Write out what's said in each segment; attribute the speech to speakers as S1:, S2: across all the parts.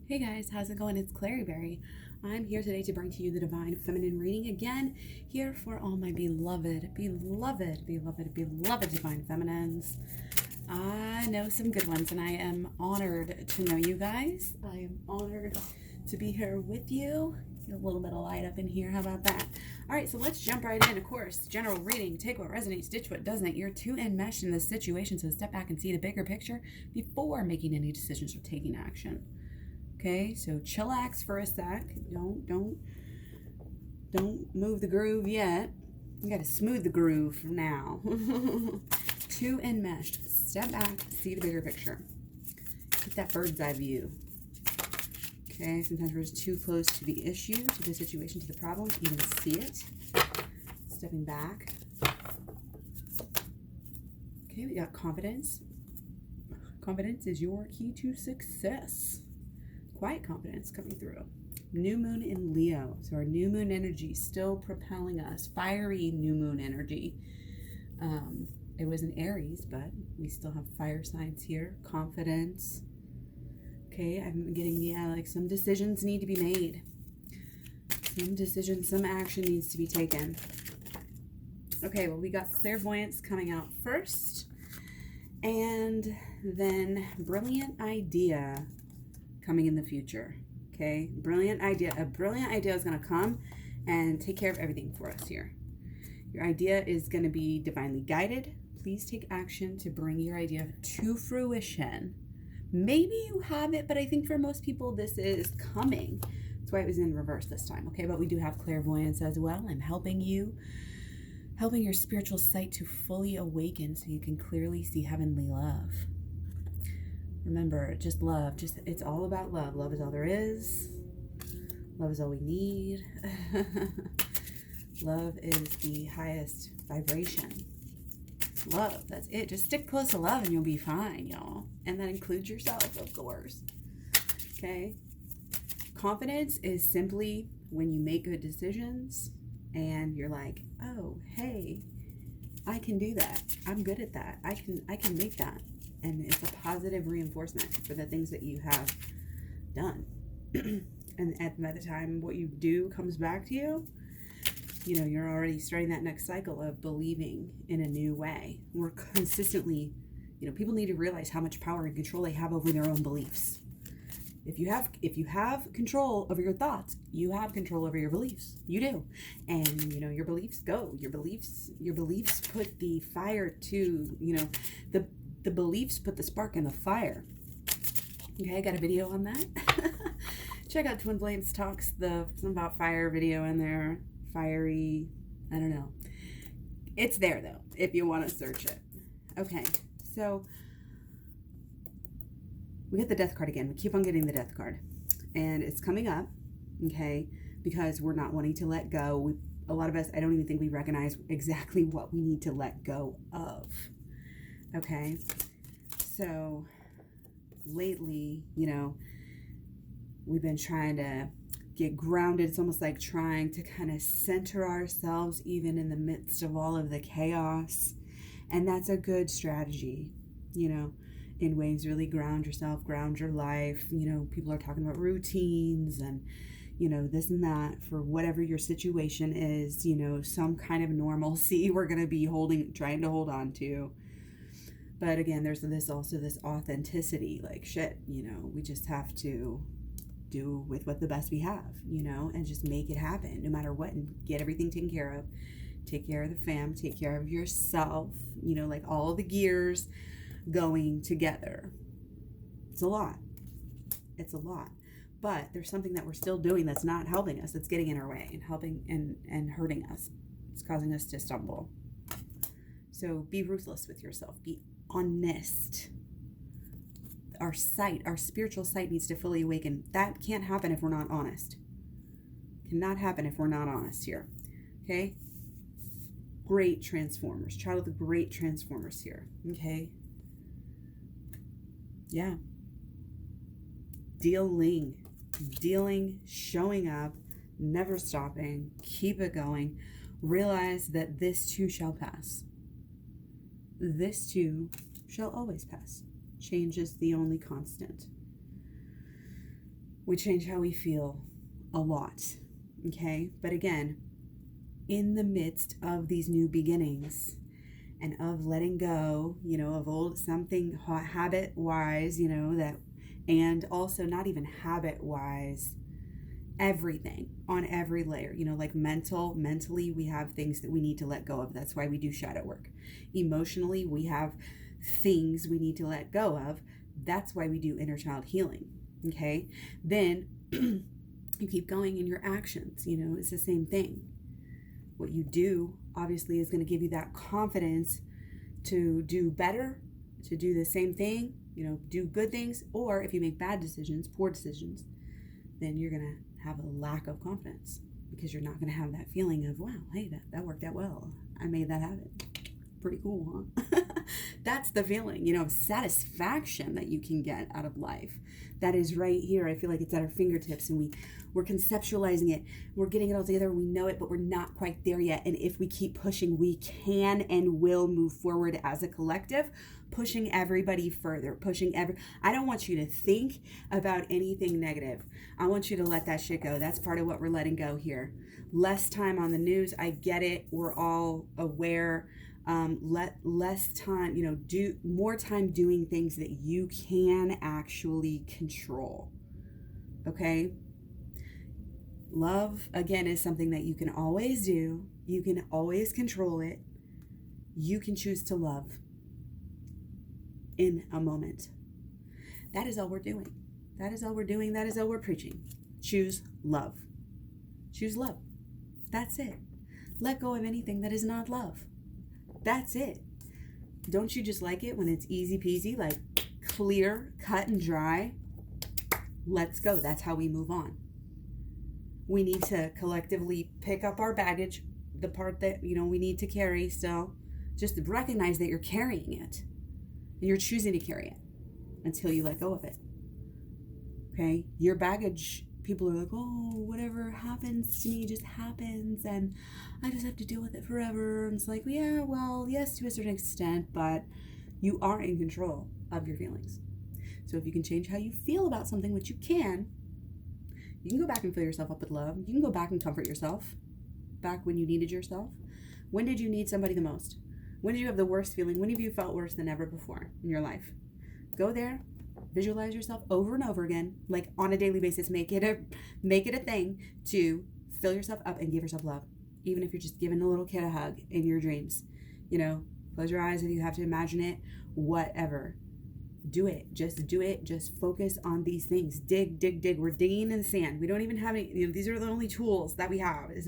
S1: Hey guys, how's it going? It's Claryberry. I'm here today to bring to you the Divine Feminine reading again, here for all my beloved Divine Feminines. I know some good ones, and I am honored to know you guys. I am honored to be here with you. Get a little bit of light up in here. How about that? All right, so let's jump right in. Of course, general reading. Take what resonates, ditch what doesn't. You're too enmeshed in this situation, so step back and see the bigger picture before making any decisions or taking action. Okay, so chillax for a sec. Don't move the groove yet. You gotta smooth the groove from now. Too enmeshed. Step back, see the bigger picture. Keep that bird's eye view. Okay, sometimes we're just too close to the issue, to the situation, to the problem, to even see it. Stepping back. Okay, we got confidence. Confidence is your key to success. Quiet confidence coming through. New moon in Leo. So our new moon energy still propelling us. Fiery new moon energy. It was in Aries, but we still have fire signs here. Confidence. Okay, I'm getting, like some decisions need to be made. Some action needs to be taken. Okay, well, we got clairvoyance coming out first. And then brilliant idea coming in the future. Okay, brilliant idea. A brilliant idea is going to come and take care of everything for us here. Your idea is going to be divinely guided. Please take action to bring your idea to fruition. Maybe you have it, but I think for most people this is coming. That's why it was in reverse this time. Okay, but we do have clairvoyance as well. I'm helping your spiritual sight to fully awaken so you can clearly see heavenly love. Remember, just love. It's all about love. Love is all there is. Love is all we need. Love is the highest vibration. Love, that's it. Just stick close to love and you'll be fine, y'all. And that includes yourself, of course. Okay? Confidence is simply when you make good decisions and you're like, oh, hey, I can do that. I'm good at that. I can make that. And it's a positive reinforcement for the things that you have done. And by the time what you do comes back to you, you're already starting that next cycle of believing in a new way. We're consistently, people need to realize how much power and control they have over their own beliefs. If you have control over your thoughts, you have control over your beliefs. You do. And, your beliefs go. Your beliefs put the fire to, the beliefs put the spark in the fire. Okay, I got a video on that. Check out Twin Flames Talks, some about fire video in there. Fiery, I don't know. It's there though, if you want to search it. Okay, so we get the death card again. We keep on getting the death card. And it's coming up, okay, because we're not wanting to let go. A lot of us, I don't even think we recognize exactly what we need to let go of. Okay, so lately, we've been trying to get grounded. It's almost like trying to kind of center ourselves even in the midst of all of the chaos. And that's a good strategy, in ways. Really ground yourself, ground your life. People are talking about routines and, this and that for whatever your situation is, some kind of normalcy we're going to be trying to hold on to. But again, there's this authenticity, like shit, we just have to do with what the best we have, and just make it happen no matter what, and get everything taken care of. Take care of the fam, take care of yourself, like all the gears going together. It's a lot. But there's something that we're still doing that's not helping us, that's getting in our way and helping and hurting us. It's causing us to stumble. So be ruthless with yourself. Be honest. Our spiritual sight needs to fully awaken. That can't happen if we're not honest. Cannot happen if we're not honest here. Okay? Great transformers. Child of the great transformers here. Okay? Yeah. Dealing, showing up, never stopping, keep it going. Realize that this too shall pass. This too shall always pass. Change is the only constant. We change how we feel a lot, okay? But again, in the midst of these new beginnings and of letting go, of old something habit-wise, that, and also not even habit-wise, everything on every layer, like mentally we have things that we need to let go of. That's why we do shadow work. Emotionally, we have things we need to let go of. That's why we do inner child healing. Okay, then you keep going in your actions. It's the same thing. What you do obviously is going to give you that confidence to do better, to do the same thing, do good things. Or if you make bad decisions, poor decisions, then you're going to have a lack of confidence, because you're not going to have that feeling of, wow, hey, that worked out well. I made that happen. Pretty cool, huh? That's the feeling, of satisfaction that you can get out of life. That is right here. I feel like it's at our fingertips, and we're conceptualizing it. We're getting it all together. We know it, but we're not quite there yet. And if we keep pushing, we can and will move forward as a collective, pushing everybody further, I don't want you to think about anything negative. I want you to let that shit go. That's part of what we're letting go here. Less time on the news. I get it. We're all aware. Let less time, do more time doing things that you can actually control. Okay? Love, again, is something that you can always do. You can always control it. You can choose to love in a moment. That is all we're doing. That is all we're doing. That is all we're preaching. Choose love. Choose love. That's it. Let go of anything that is not love. That's it. Don't you just like it when it's easy peasy, like clear, cut and dry? Let's go. That's how we move on. We need to collectively pick up our baggage, the part that, we need to carry still. Just recognize that you're carrying it. And you're choosing to carry it until you let go of it. Okay? Your baggage, people are like, oh, whatever happens to me just happens, and I just have to deal with it forever. And it's like, yeah, well, yes, to a certain extent, but you are in control of your feelings. So if you can change how you feel about something, which you can go back and fill yourself up with love. You can go back and comfort yourself back when you needed yourself. When did you need somebody the most? When did you have the worst feeling? When have you felt worse than ever before in your life? Go there. Visualize yourself over and over again, like on a daily basis. Make it a thing to fill yourself up and give yourself love. Even if you're just giving a little kid a hug in your dreams. Close your eyes if you have to imagine it, whatever. Do it. Just do it. Just focus on these things. Dig. We're digging in the sand. We don't even have any, these are the only tools that we have. Is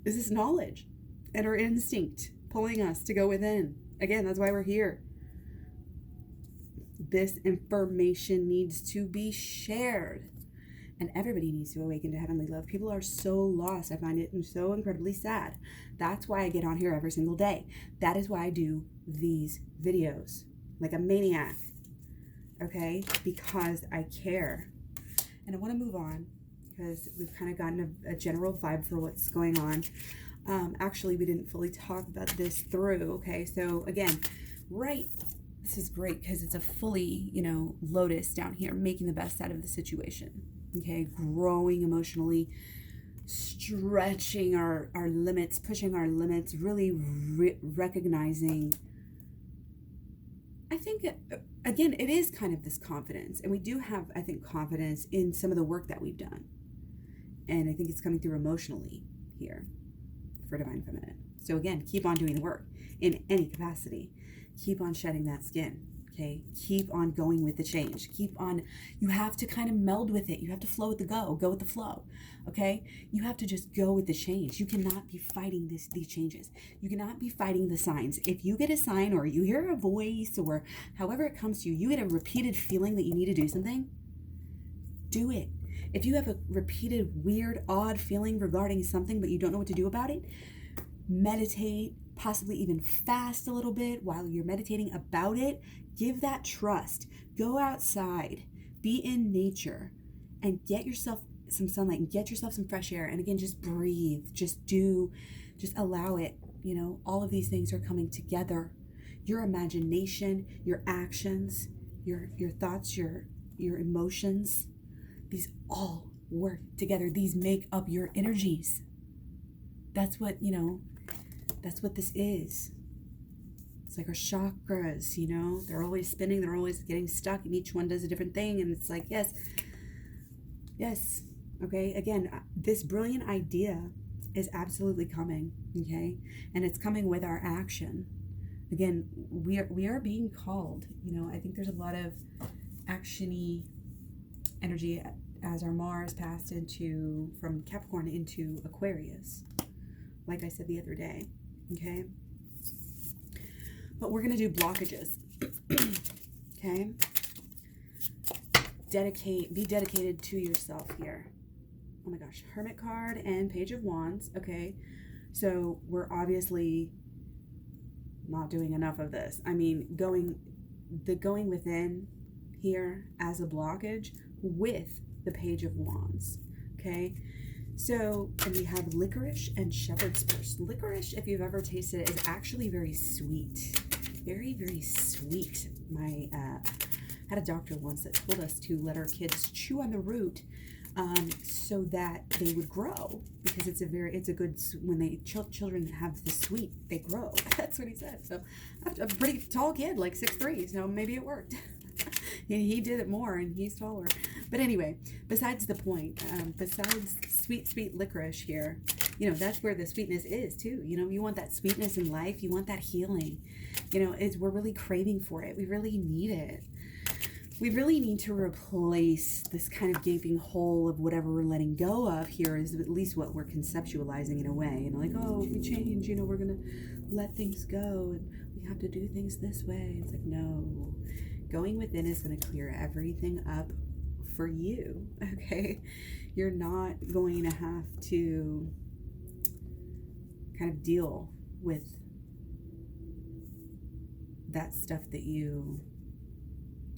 S1: this knowledge and our instinct pulling us to go within. Again, that's why we're here. This information needs to be shared, and everybody needs to awaken to heavenly love. People are so lost. I find it so incredibly sad. That's why I get on here every single day. That is why I do these videos like a maniac, okay? Because I care. And I want to move on because we've kind of gotten a general vibe for what's going on. Actually, we didn't fully talk about this through, okay? So again, this is great because it's a fully, lotus down here, making the best out of the situation, okay? Growing emotionally, stretching our limits, pushing our limits, really recognizing. I think, again, it is kind of this confidence. And we do have, I think, confidence in some of the work that we've done. And I think it's coming through emotionally here for Divine Feminine. So again, keep on doing the work in any capacity. Keep on shedding that skin, okay? Keep on going with the change. You have to kind of meld with it. You have to flow with go with the flow, okay? You have to just go with the change. You cannot be fighting these changes. You cannot be fighting the signs. If you get a sign or you hear a voice or however it comes to you, you get a repeated feeling that you need to do something, do it. If you have a repeated, weird, odd feeling regarding something but you don't know what to do about it, meditate, possibly even fast a little bit while you're meditating about it. Give that trust. Go outside, be in nature, and get yourself some sunlight and get yourself some fresh air. And again, just breathe, just allow it. All of these things are coming together. Your imagination, your actions, your thoughts, your emotions, These all work together. These make up your energies. That's what, that's what this is. It's like our chakras, they're always spinning, they're always getting stuck, and each one does a different thing. And it's like, yes. Okay. Again, this brilliant idea is absolutely coming. Okay. And it's coming with our action. Again, we are being called, I think there's a lot of action-y energy as our Mars passed from Capricorn into Aquarius, like I said the other day. Okay. But we're going to do blockages. Okay. Be dedicated to yourself here. Oh my gosh. Hermit card and Page of Wands. Okay. So we're obviously not doing enough of this. I mean, going within here as a blockage with the Page of Wands. Okay. So, and we have licorice and shepherd's purse. Licorice, if you've ever tasted it, is actually very sweet. Very, very sweet. I had a doctor once that told us to let our kids chew on the root so that they would grow, because it's a good, when children have the sweet, they grow. That's what he said. So I'm a pretty tall kid, like 6'3", so maybe it worked. He did it more, and he's taller. But anyway, besides the point, besides sweet licorice here, that's where the sweetness is too. You want that sweetness in life. You want that healing. We're really craving for it. We really need it. We really need to replace this kind of gaping hole of whatever we're letting go of here, is at least what we're conceptualizing in a way. Like, oh, if we change, we're going to let things go, and we have to do things this way. It's like, no. Going within is going to clear everything up for you, okay? You're not going to have to kind of deal with that stuff that you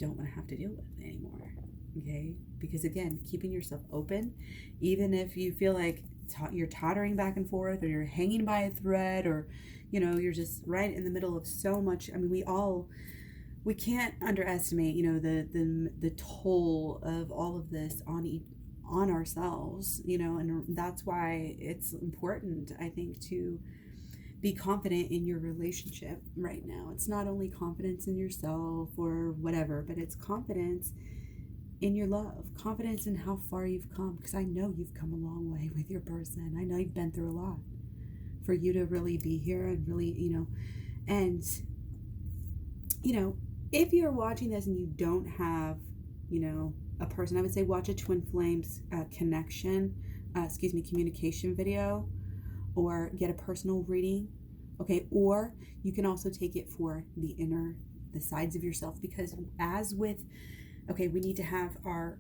S1: don't want to have to deal with anymore, okay? Because again, keeping yourself open, even if you feel like you're tottering back and forth, or you're hanging by a thread, or you're just right in the middle of so much. I mean, we can't underestimate, the toll of all of this on ourselves, and that's why it's important, I think, to be confident in your relationship right now. It's not only confidence in yourself or whatever, but it's confidence in your love, confidence in how far you've come, because I know you've come a long way with your person. I know you've been through a lot for you to really be here and really, and, if you're watching this and you don't have, a person, I would say watch a Twin Flames communication video, or get a personal reading, okay? Or you can also take it for the sides of yourself, because we need to have our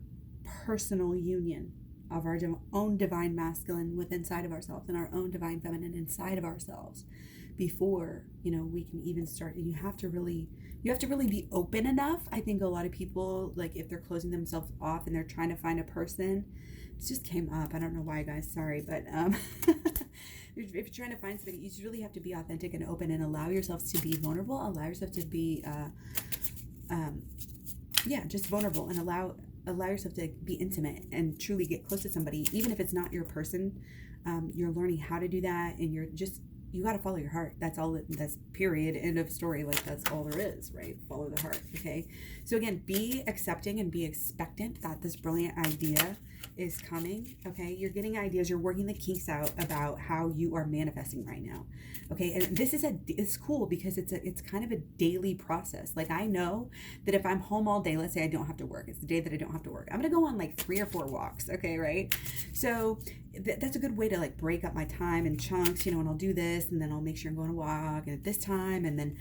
S1: personal union of our own divine masculine inside of ourselves, and our own divine feminine inside of ourselves before, we can even start. And you have to really be open enough. I think a lot of people, like, if they're closing themselves off and they're trying to find a person, this just came up. I don't know why, guys, sorry, but if you're trying to find somebody, you just really have to be authentic and open, and allow yourselves to be vulnerable, allow yourself to be just vulnerable, and allow yourself to be intimate and truly get close to somebody, even if it's not your person. You're learning how to do that, and you got to follow your heart. That's all. That's period. End of story. Like, that's all there is, right? Follow the heart. Okay. So again, be accepting and be expectant that this brilliant idea is coming. Okay. You're getting ideas. You're working the kinks out about how you are manifesting right now. Okay. And this is it's cool, because it's kind of a daily process. Like, I know that if I'm home all day, let's say I don't have to work, it's the day that I don't have to work, I'm going to go on like 3 or 4 walks. Okay. Right. So that's a good way to like break up my time in chunks, and I'll do this, and then I'll make sure I'm going to walk at this time, and then,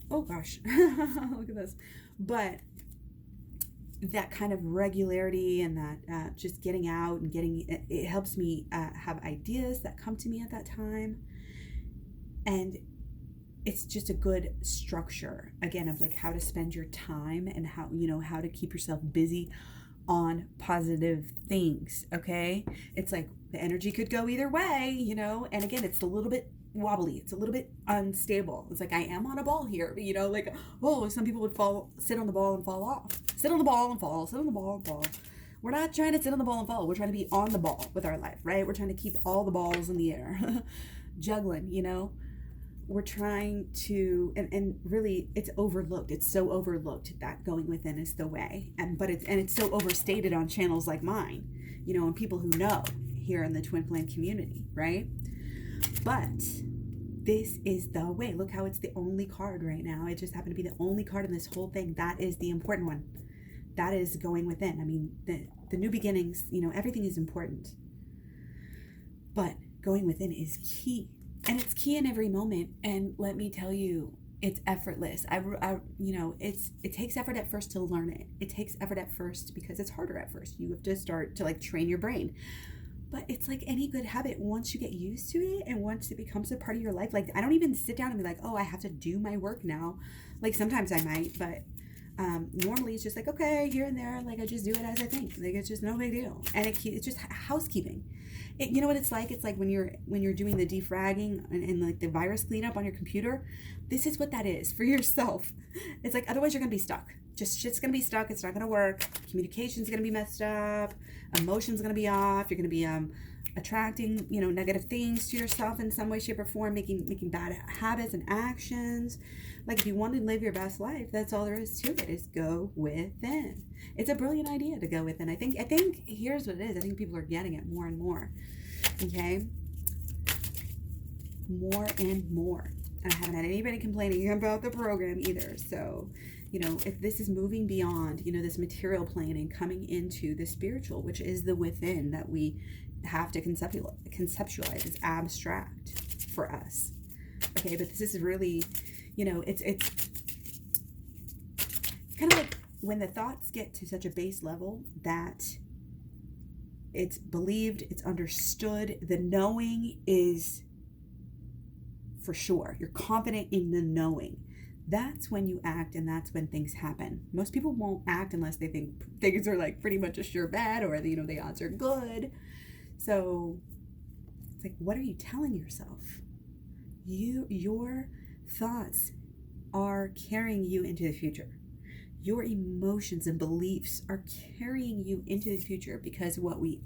S1: oh gosh, look at this. But that kind of regularity, and that just getting out and it helps me have ideas that come to me at that time. And it's just a good structure, again, of like how to spend your time, and how to keep yourself busy on positive things. Okay. It's like the energy could go either way, and again, it's a little bit wobbly. It's a little bit unstable. It's like, I am on a ball here, like, oh, some people would sit on the ball and fall off, sit on the ball and fall, sit on the ball and fall. We're not trying to sit on the ball and fall. We're trying to be on the ball with our life, right? We're trying to keep all the balls in the air, juggling, We're trying to, and really it's overlooked. It's so overlooked that going within is the way. And it's so overstated on channels like mine, and people who know here in the twin flame community, right? But this is the way. Look how it's the only card right now. It just happened to be the only card in this whole thing. That is the important one. That is going within. I mean, the new beginnings, everything is important. But going within is key. And it's key in every moment. And let me tell you, it's effortless. It takes effort at first to learn it. It takes effort at first because it's harder at first. You have to start to train your brain. But it's like any good habit. Once you get used to it and once it becomes a part of your life, I don't even sit down and be like, oh, I have to do my work now. Sometimes I might, but normally it's just okay, here and there, I just do it as I think. It's just no big deal. And it's just housekeeping. You know what it's like? It's like when you're doing the defragging and the virus cleanup on your computer. This is what that is for yourself. It's otherwise you're gonna be stuck. Just shit's gonna be stuck. It's not gonna work. Communication's gonna be messed up. Emotions gonna be off. You're gonna be attracting negative things to yourself in some way, shape, or form, making bad habits and actions. If you want to live your best life, that's all there is to it, is go within. It's a brilliant idea to go within. I think here's what it is. I think people are getting it more and more. Okay? More and more. And I haven't had anybody complaining about the program either. So, if this is moving beyond, this material plane and coming into the spiritual, which is the within that we have to conceptualize, is abstract for us. Okay, but this is really, it's kind of like when the thoughts get to such a base level that it's believed, it's understood, the knowing is for sure. You're confident in the knowing. That's when you act, and that's when things happen. Most people won't act unless they think things are pretty much a sure bet, or the odds are good. So it's what are you telling yourself? Your thoughts are carrying you into the future. Your emotions and beliefs are carrying you into the future, because what we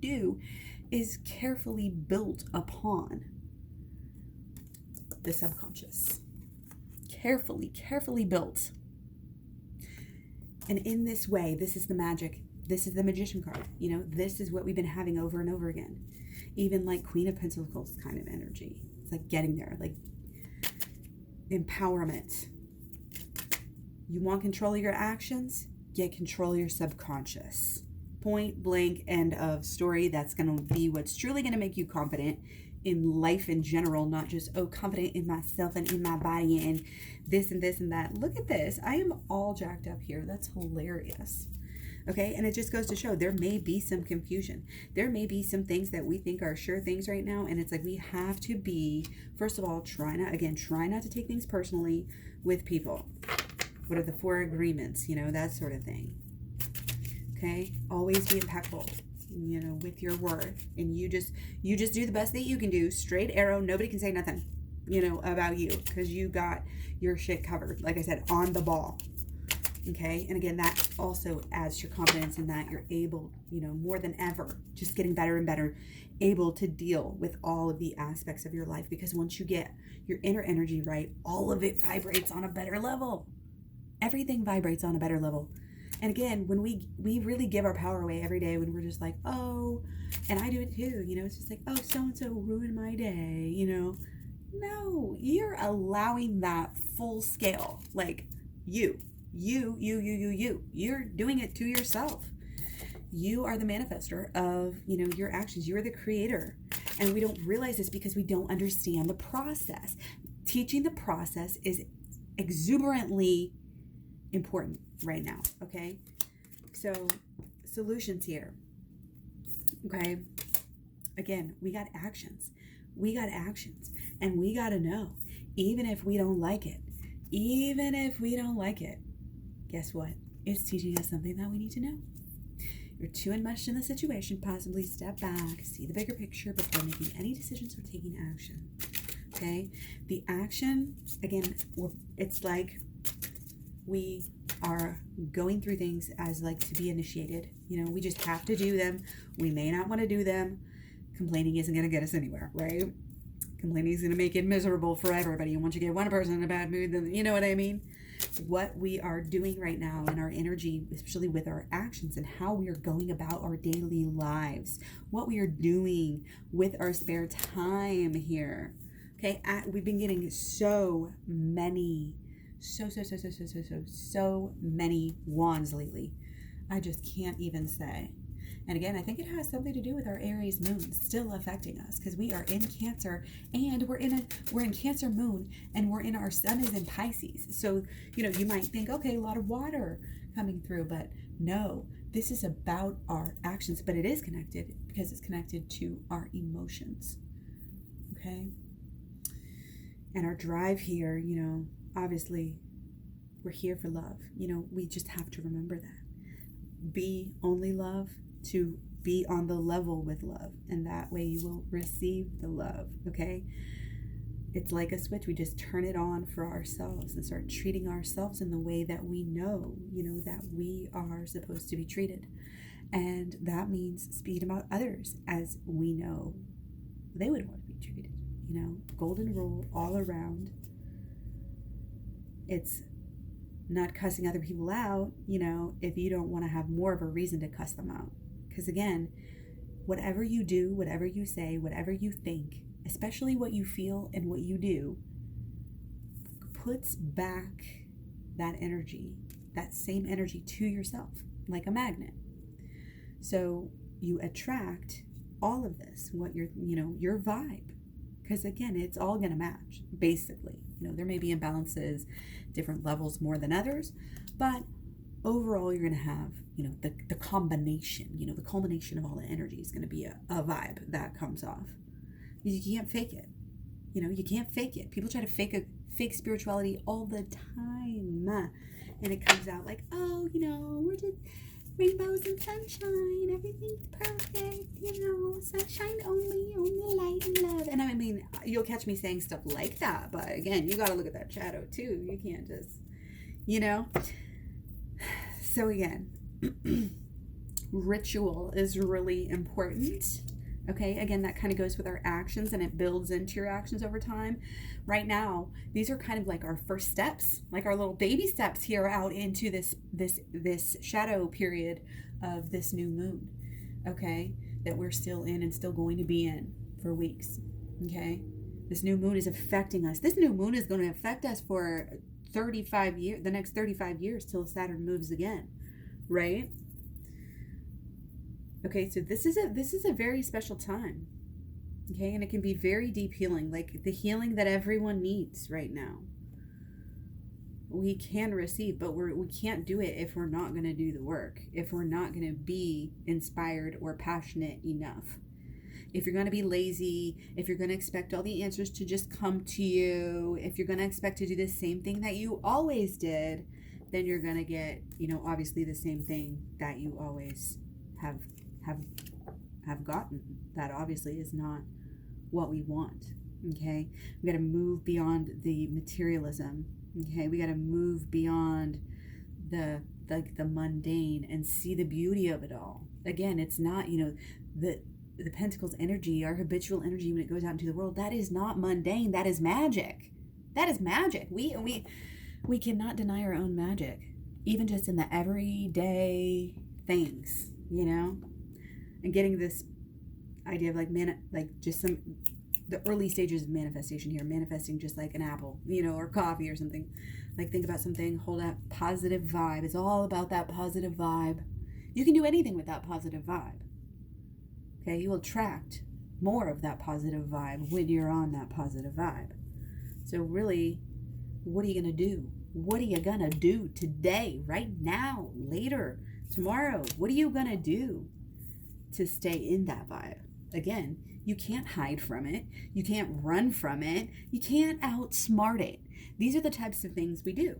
S1: do is carefully built upon the subconscious. Carefully built. And in this way, this is the magic. This is the magician card. This is what we've been having over and over again. Even Queen of Pentacles kind of energy. It's getting there, empowerment. You want control of your actions? Get control of your subconscious. Point blank, end of story. That's going to be what's truly going to make you confident in life in general, not just, confident in myself and in my body and this and this and that. Look at this. I am all jacked up here. That's hilarious. Okay, and it just goes to show there may be some confusion. There may be some things that we think are sure things right now, and it's we have to be, first of all, try not to take things personally with people. What are the 4 agreements? That sort of thing. Okay, always be impeccable, with your word, and you just do the best that you can do. Straight arrow. Nobody can say nothing, about you, because you got your shit covered. Like I said, on the ball. Okay, and again, that also adds to your confidence in that you're able, more than ever, just getting better and better, able to deal with all of the aspects of your life. Because once you get your inner energy right, all of it vibrates on a better level. Everything vibrates on a better level. And again, when we really give our power away every day, when we're just oh, and I do it too, it's just oh, so-and-so ruined my day, No, you're allowing that full scale, you're doing it to yourself. You are the manifester of, your actions. You're the creator. And we don't realize this because we don't understand the process. Teaching the process is exuberantly important right now. Okay. So solutions here. Okay. Again, we got actions. And we got to know, even if we don't like it, guess what? It's teaching us something that we need to know. You're too enmeshed in the situation. Possibly step back, see the bigger picture before making any decisions or taking action. Okay? The action, again, it's we are going through things as like to be initiated. We just have to do them. We may not want to do them. Complaining isn't going to get us anywhere, right? Complaining is going to make it miserable for everybody. And once you get one person in a bad mood, then you know what I mean? What we are doing right now in our energy, especially with our actions and how we are going about our daily lives, what we are doing with our spare time here. Okay, we've been getting so many wands lately. I just can't even say. And again, I think it has something to do with our Aries moon still affecting us, because we are in Cancer, and we're in Cancer moon, and our sun is in Pisces. So, you might think, okay, a lot of water coming through, but no, this is about our actions, but it is connected because it's connected to our emotions. Okay. And our drive here, obviously we're here for love. We just have to remember that. Be only love, to be on the level with love, and that way you will receive the love. Okay, it's like a switch. We just turn it on for ourselves and start treating ourselves in the way that we know that we are supposed to be treated. And that means speaking about others as we know they would want to be treated. Golden rule all around. It's not cussing other people out, if you don't want to have more of a reason to cuss them out. Because again, whatever you do, whatever you say, whatever you think, especially what you feel and what you do, puts back that energy, that same energy to yourself, like a magnet. So you attract all of this, what your vibe. Because again, it's all going to match, basically. There may be imbalances, different levels more than others, but overall, you're going to have, the combination, the culmination of all the energy is going to be a vibe that comes off. You can't fake it. You can't fake it. People try to fake spirituality all the time. And it comes out like, oh, we're just rainbows and sunshine. Everything's perfect. Sunshine only light and love. And I mean, you'll catch me saying stuff like that. But again, you got to look at that shadow too. You can't just, So again, ritual is really important. Okay, again, that kind of goes with our actions, and it builds into your actions over time. Right now, these are kind of like our first steps, like our little baby steps here out into this shadow period of this new moon. Okay, that we're still in and still going to be in for weeks. Okay, this new moon is affecting us. This new moon is going to affect us for 35 years, the next 35 years till Saturn moves again, right? Okay, so this is a very special time. Okay, and it can be very deep healing, like the healing that everyone needs right now. We can receive, but we can't do it if we're not going to do the work, if we're not going to be inspired or passionate enough. If you're going to be lazy, if you're going to expect all the answers to just come to you, if you're going to expect to do the same thing that you always did, then you're going to get, obviously the same thing that you always have gotten. That obviously is not what we want. Okay, we got to move beyond the materialism. Okay, we got to move beyond the mundane and see the beauty of it all. Again, it's not, the Pentacles energy, our habitual energy when it goes out into the world, that is not mundane. That is magic. That is magic. We cannot deny our own magic, even just in the everyday things, and getting this idea of the early stages of manifestation here, manifesting just like an apple, or coffee or something. Like, think about something, hold that positive vibe. It's all about that positive vibe. You can do anything with that positive vibe. Okay, you will attract more of that positive vibe when you're on that positive vibe. So really, what are you going to do? What are you going to do today, right now, later, tomorrow? What are you going to do to stay in that vibe? Again, you can't hide from it. You can't run from it. You can't outsmart it. These are the types of things we do.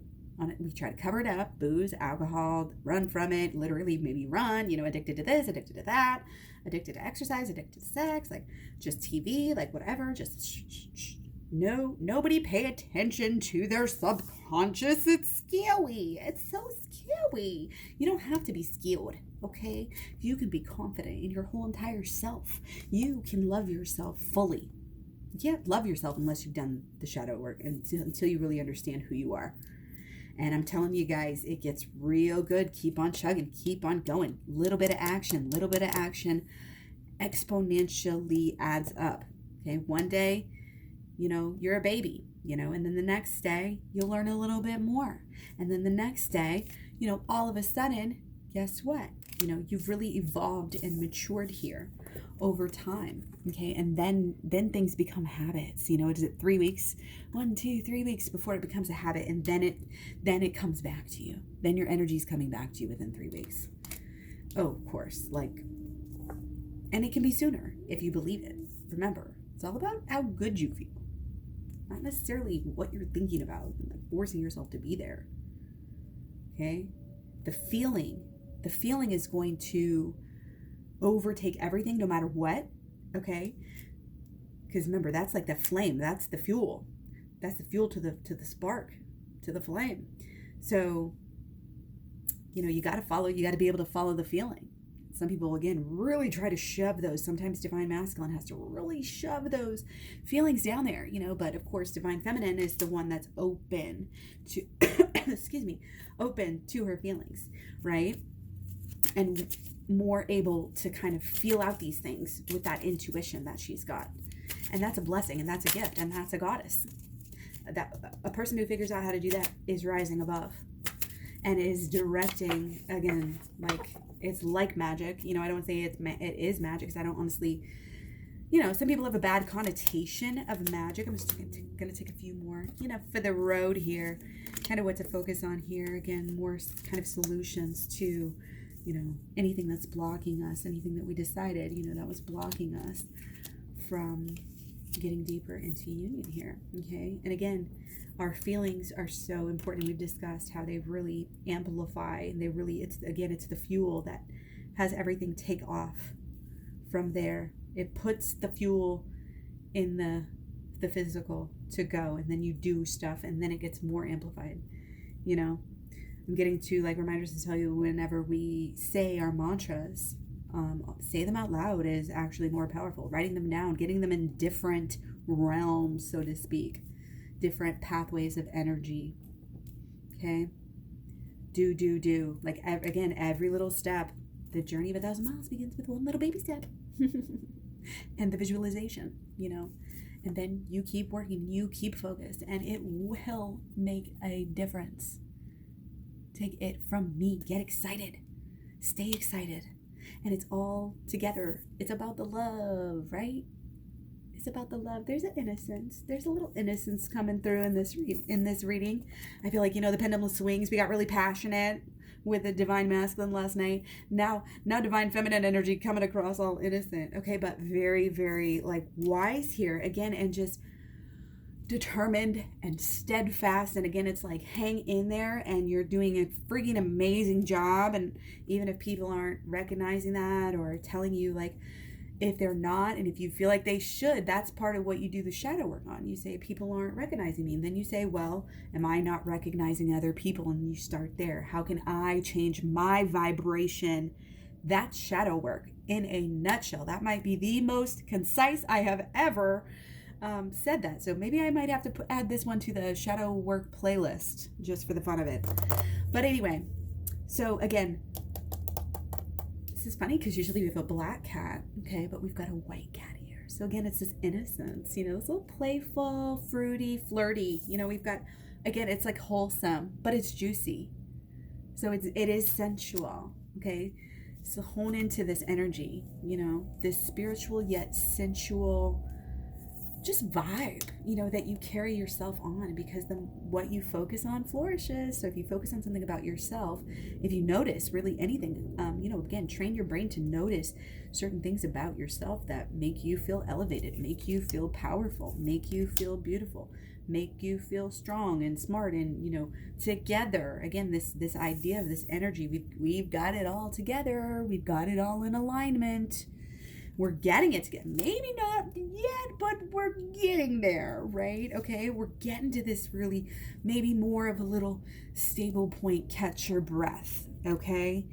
S1: We try to cover it up, booze, alcohol, run from it, literally maybe run, addicted to this, addicted to that, addicted to exercise, addicted to sex, like just TV, like whatever, just shh. nobody pay attention to their subconscious. It's scary. It's so scary. You don't have to be scared, okay? You can be confident in your whole entire self. You can love yourself fully. You can't love yourself unless you've done the shadow work until you really understand who you are. And I'm telling you guys, it gets real good. Keep on chugging. Keep on going. Little bit of action exponentially adds up. Okay, one day, you're a baby, and then the next day you'll learn a little bit more. And then the next day, all of a sudden, guess what? You've really evolved and matured here over time. Okay. And then things become habits. Is it 3 weeks? 1, 2, 3 weeks before it becomes a habit. And then it comes back to you. Then your energy is coming back to you within 3 weeks. Oh, of course. And it can be sooner if you believe it. Remember, it's all about how good you feel. Not necessarily what you're thinking about and forcing yourself to be there. Okay? The feeling is going to overtake everything no matter what. Okay? Because remember, that's like the flame. That's the fuel. That's the fuel to the spark, to the flame. So, you got to be able to follow the feeling. Some people, again, really try to shove those. Sometimes Divine Masculine has to really shove those feelings down there, but of course, Divine Feminine is the one that's open to, open to her feelings, right? And more able to kind of feel out these things with that intuition that she's got. And that's a blessing, and that's a gift, and that's a goddess. That a person who figures out how to do that is rising above and is directing, again, it's like magic. I don't want to say it is magic, because I don't honestly, some people have a bad connotation of magic. I'm just going to take a few more, for the road here, kind of what to focus on here. Again, more kind of solutions to, anything that's blocking us, anything that we decided, that was blocking us from getting deeper into union here. Okay. And again, our feelings are so important. We've discussed how they really amplify, and it's the fuel that has everything take off from there. It puts the fuel in the physical to go, and then you do stuff, and then it gets more amplified. I'm getting to reminders to tell you, whenever we say our mantras, say them out loud is actually more powerful. Writing them down, getting them in different realms, so to speak, different pathways of energy. Okay? Do. Again, every little step. The journey of 1,000 miles begins with one little baby step. And the visualization, And then you keep working, you keep focused, and it will make a difference. Take it from me. Get excited. Stay excited. And it's all together. It's about the love, right? It's about the love. There's an innocence. There's a little innocence coming through in this reading. I feel like, the pendulum swings. We got really passionate with the Divine Masculine last night. Now Divine Feminine energy coming across all innocent. Okay, but very, very wise here again, and just determined and steadfast. And again, it's hang in there, and you're doing a freaking amazing job. And even if people aren't recognizing that or telling you if they're not, and if you feel like they should, that's part of what you do the shadow work on. You say, people aren't recognizing me. And then you say, well, am I not recognizing other people? And you start there. How can I change my vibration? That's shadow work in a nutshell. That might be the most concise I have ever said that. So maybe I might have to add this one to the shadow work playlist just for the fun of it. But anyway, so again, this is funny because usually we have a black cat, okay, but we've got a white cat here. So again, it's this innocence, this little playful, fruity, flirty, we've got, again, it's wholesome, but it's juicy. So it is sensual, okay? So hone into this energy, this spiritual yet sensual just vibe, that you carry yourself on, because what you focus on flourishes. So if you focus on something about yourself, if you notice really anything, again, train your brain to notice certain things about yourself that make you feel elevated, make you feel powerful, make you feel beautiful, make you feel strong and smart, and together. Again, this idea of this energy, we've got it all together, we've got it all in alignment. We're getting it together. Maybe not yet, but we're getting there, right? Okay, we're getting to this really, maybe more of a little stable point, catch your breath, okay?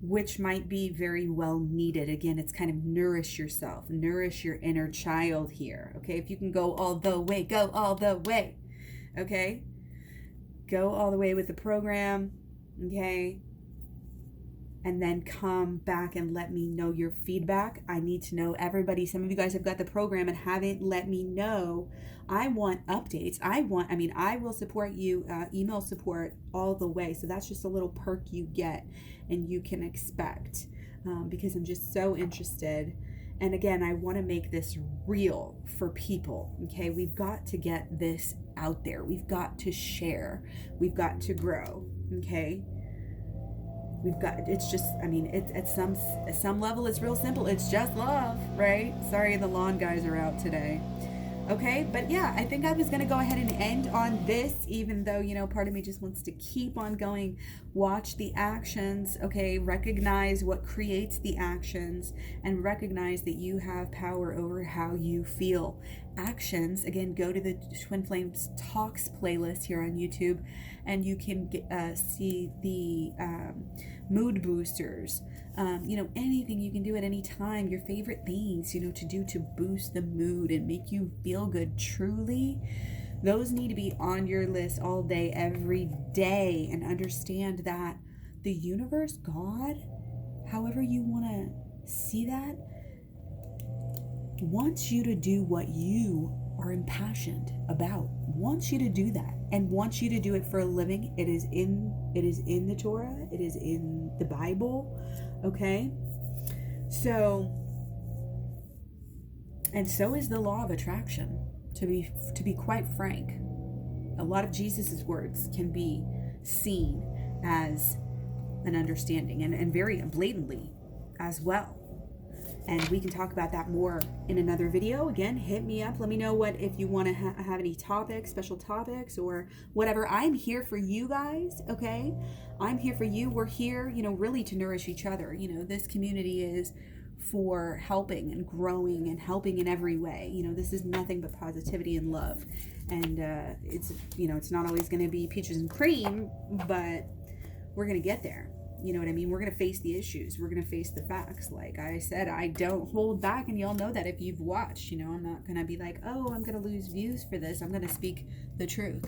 S1: Which might be very well needed. Again, it's kind of nourish yourself, nourish your inner child here, okay? If you can go all the way, go all the way, okay? Go all the way with the program, okay? And then come back and let me know your feedback. I need to know, everybody. Some of you guys have got the program and haven't let me know. I want updates. I will support you, email support all the way. So that's just a little perk you get and you can expect, because I'm just so interested. And again, I want to make this real for people, okay? We've got to get this out there. We've got to share. We've got to grow, okay? It's just, it's at some level, it's real simple. It's just love, right? Sorry, the lawn guys are out today. Okay, but yeah, I think I was going to go ahead and end on this, even though, part of me just wants to keep on going. Watch the actions, okay? Recognize what creates the actions and recognize that you have power over how you feel. Actions, again, go to the Twin Flames Talks playlist here on YouTube and you can see the mood boosters. Anything you can do at any time, your favorite things, to do to boost the mood and make you feel good truly, those need to be on your list all day, every day, and understand that the universe, God, however you want to see that, wants you to do what you are impassioned about, wants you to do that, and wants you to do it for a living. It is in the Torah, it is in the Bible, okay? So is the law of attraction. To be quite frank, a lot of Jesus's words can be seen as an understanding and very blatantly as well. And we can talk about that more in another video. Again, hit me up. Let me know if you want to have any topics, special topics, or whatever. I'm here for you guys, okay? I'm here for you. We're here, really to nourish each other. This community is for helping and growing and helping in every way. This is nothing but positivity and love. And it's not always going to be peaches and cream, but we're going to get there. You know what I mean? We're going to face the issues. We're going to face the facts. Like I said, I don't hold back, and y'all know that if you've watched. I'm not going to be like, oh, I'm going to lose views for this. I'm going to speak the truth.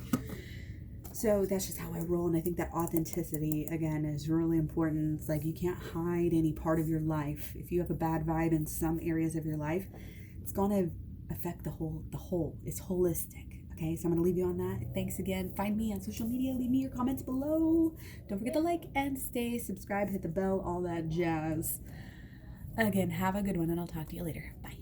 S1: So that's just how I roll, and I think that authenticity, again, is really important. It's like you can't hide any part of your life. If you have a bad vibe in some areas of your life, it's going to affect the whole. It's holistic. Okay, so I'm going to leave you on that. Thanks again. Find me on social media. Leave me your comments below. Don't forget to like and stay, subscribe, hit the bell, all that jazz. Again, have a good one, and I'll talk to you later. Bye.